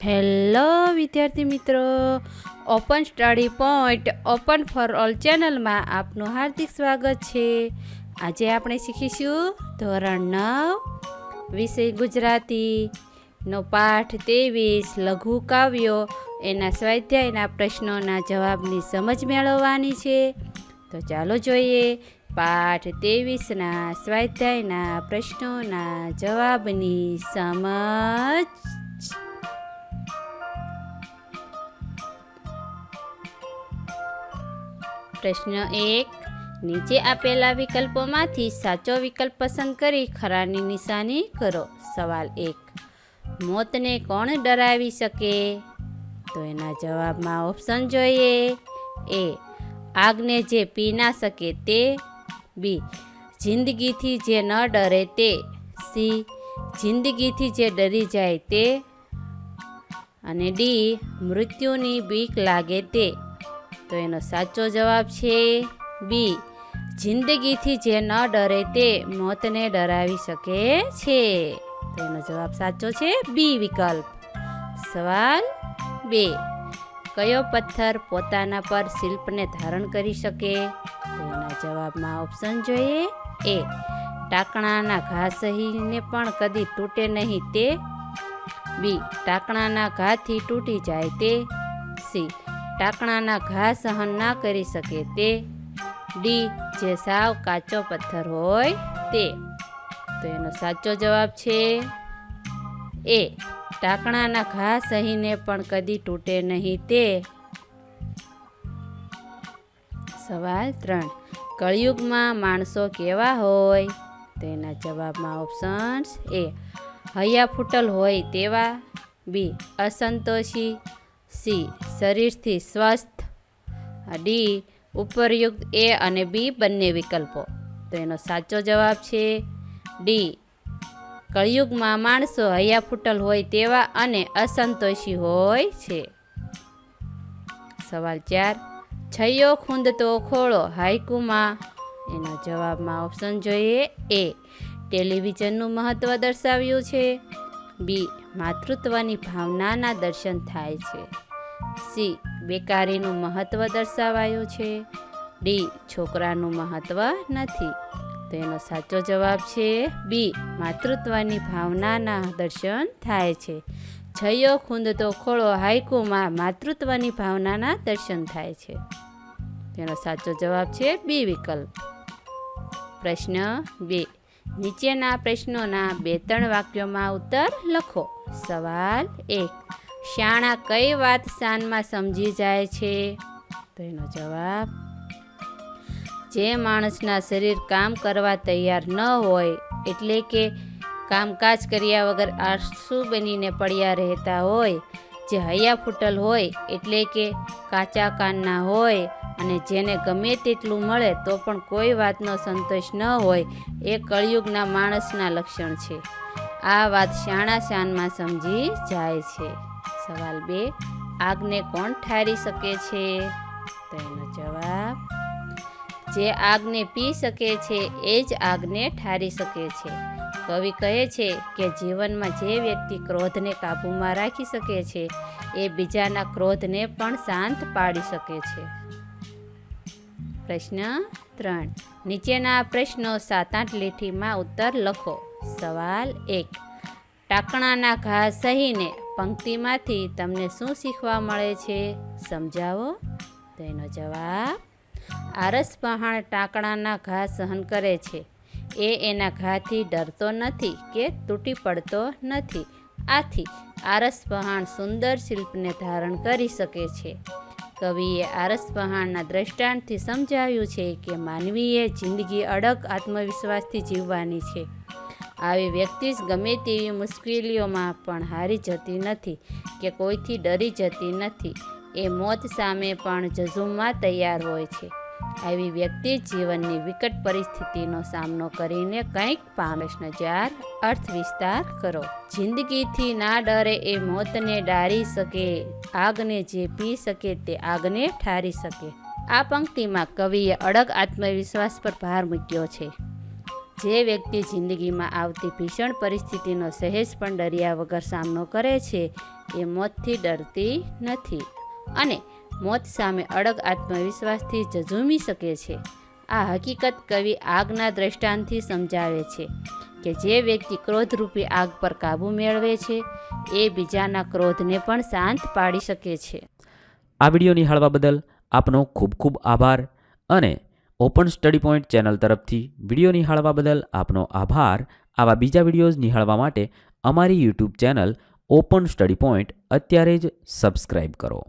Hello વિદ્યાર્થી મિત્રો, open study point open for all ચેનલમાં આપનું હાર્દિક સ્વાગત છે. આજે આપણે શીખીશું ધોરણ 9 વિષય ગુજરાતીનો પાઠ 23 લઘુ કાવ્યો, એના સ્વાધ્યાયના પ્રશ્નોના જવાબની સમજ મેળવવાની છે. તો ચાલો જોઈએ પાઠ 23ના સ્વાધ્યાયના પ્રશ્નોના જવાબની સમજ. પ્રશ્ન 1. નીચે આપેલા વિકલ્પોમાંથી સાચો વિકલ્પ પસંદ કરી ખરાની નિશાની કરો. સવાલ 1. મોતને કોણ ડરાવી શકે? તો એના જવાબમાં ઓપ્શન જોઈએ. એ. આગને જે પી ના શકે તે. બી. જિંદગીથી જે ન ડરે તે. સી. જિંદગીથી જે ડરી જાય તે. અને ડી. મૃત્યુની બીક લાગે તે. તો એનો સાચો જવાબ છે બી. જિંદગીથી જે ન ડરે તે મોતને ડરાવી શકે છે. તો એનો જવાબ સાચો છે બી વિકલ્પ. સવાલ 2. કયો પથ્થર પોતાના પર શિલ્પને ધારણ કરી શકે? તો એના જવાબમાં ઓપ્શન જોઈએ. એ. ટાંકણાના ઘા સહીને પણ કદી તૂટે નહીં તે. બી. ટાંકણાના ઘાથી તૂટી જાય તે. સી. ટાંકણાના ઘા સહન ના કરી શકે તે. ડી. જે સાવ કાચો પથ્થર હોય તે. તો એનો સાચો જવાબ છે એ. ટાંકણાના ઘા સહીને પણ કદી તૂટે નહીં તે. સવાલ 3. કળિયુગમાં માણસો કેવા હોય? તો એના જવાબમાં ઓપ્શન્સ. એ. હૈયા ફૂટલ હોય તેવા. બી. અસંતોષી. સી. શરીરથી સ્વસ્થ. ડી. ઉપરયુક્ત એ અને બી બંને વિકલ્પો. તો એનો સાચો જવાબ છે ડી. કળિયુગમાં માણસો હૈયા ફૂટલ હોય તેવા અને અસંતોષી હોય છે. સવાલ 4. છૈયો ખૂંદતો ખોળો હાઈકુમાં. એના જવાબમાં ઓપ્શન જોઈએ. એ. ટેલિવિઝનનું મહત્ત્વ દર્શાવ્યું છે. બી. માતૃત્વની ભાવનાના દર્શન થાય છે. સી. બેકારીનું મહત્ત્વ દર્શાવાયું છે. ડી. છોકરાનું મહત્ત્વ નથી. તો એનો સાચો જવાબ છે બી. માતૃત્વની ભાવનાના દર્શન થાય છે. છૈયો ખૂંદતો ખોળો હાઈકુમાં માતૃત્વની ભાવનાના દર્શન થાય છે. તેનો સાચો જવાબ છે બી વિકલ્પ. પ્રશ્ન 2. નીચેના પ્રશ્નોના 2-3 વાક્યોમાં ઉત્તર લખો. સવાલ 1. શાણા કઈ વાત શાનમાં સમજી જાય છે? તો એનો જવાબ. જે માણસના શરીર કામ કરવા તૈયાર ન હોય, એટલે કે કામકાજ કર્યા વગર આળસુ બનીને પડ્યા રહેતા હોય, જે હૈયા ફૂટલ હોય એટલે કે કાચા કાનના હોય, અને જેને ગમે તેટલું મળે તો પણ કોઈ વાતનો સંતોષ ન હોય, એ કળિયુગના માણસના લક્ષણ છે. આ વાત શાણા શાનમાં સમજી જાય છે. સવાલ 2. આગને કોણ ઠારી શકે છે? તો એનો જવાબ. જે આગને પી શકે છે એ જ આગને ઠારી શકે છે. કવિ કહે છે કે જીવનમાં જે વ્યક્તિ ક્રોધને કાબૂમાં રાખી શકે છે એ બીજાના ક્રોધને પણ શાંત પાડી શકે છે. પ્રશ્ન 3. નીચેના પ્રશ્નો 7-8 લીટીમાં ઉત્તર લખો. સવાલ 1. ટાંકણાના ઘા સહીને પંક્તિમાંથી તમને શું શીખવા મળે છે? સમજાવો. તો એનો જવાબ. આરસપહાણ ટાંકણાના ઘા સહન કરે છે. એ એના ઘાથી ડરતો નથી કે તૂટી પડતો નથી. આથી આરસપહાણ સુંદર શિલ્પને ધારણ કરી શકે છે. કવિએ આરસપહાણના દ્રષ્ટાંતથી સમજાવ્યું છે કે માનવીએ જિંદગી અડગ આત્મવિશ્વાસથી જીવવાની છે. આવી વ્યક્તિ જ ગમે તેવી મુશ્કેલીઓમાં પણ હારી જતી નથી કે કોઈથી ડરી જતી નથી. એ મોત સામે પણ ઝઝૂમવા તૈયાર હોય છે. આવી વ્યક્તિ જીવનની વિકટ પરિસ્થિતિનો સામનો કરીને કંઈક પામે. પ્રશ્ન 4. અર્થ વિસ્તાર કરો. જિંદગીથી ના ડરે એ મોતને ડારી શકે. આગને જે પી શકે તે આગને ઠારી શકે. આ પંક્તિમાં કવિએ અડગ આત્મવિશ્વાસ પર ભાર મૂક્યો છે. જે વ્યક્તિ જિંદગીમાં આવતી ભીષણ પરિસ્થિતિનો સહેજ પણ ડર્યા વગર સામનો કરે છે એ મોતથી ડરતી નથી અને મોત સામે અડગ આત્મવિશ્વાસથી ઝઝૂમી શકે છે. આ હકીકત કવિ આગના દ્રષ્ટાંતથી સમજાવે છે કે જે વ્યક્તિ ક્રોધરૂપી આગ પર કાબૂ મેળવે છે એ બીજાના ક્રોધને પણ શાંત પાડી શકે છે. આ વિડીયો નિહાળવા બદલ આપનો ખૂબ ખૂબ આભાર અને ઓપન સ્ટડી પોઈન્ટ ચેનલ તરફથી વિડીયો નિહાળવા બદલ આપનો આભાર. આવા બીજા વિડીયોઝ નિહાળવા માટે અમારી YouTube channel open study point અત્યારે જ સબસ્ક્રાઈબ કરો.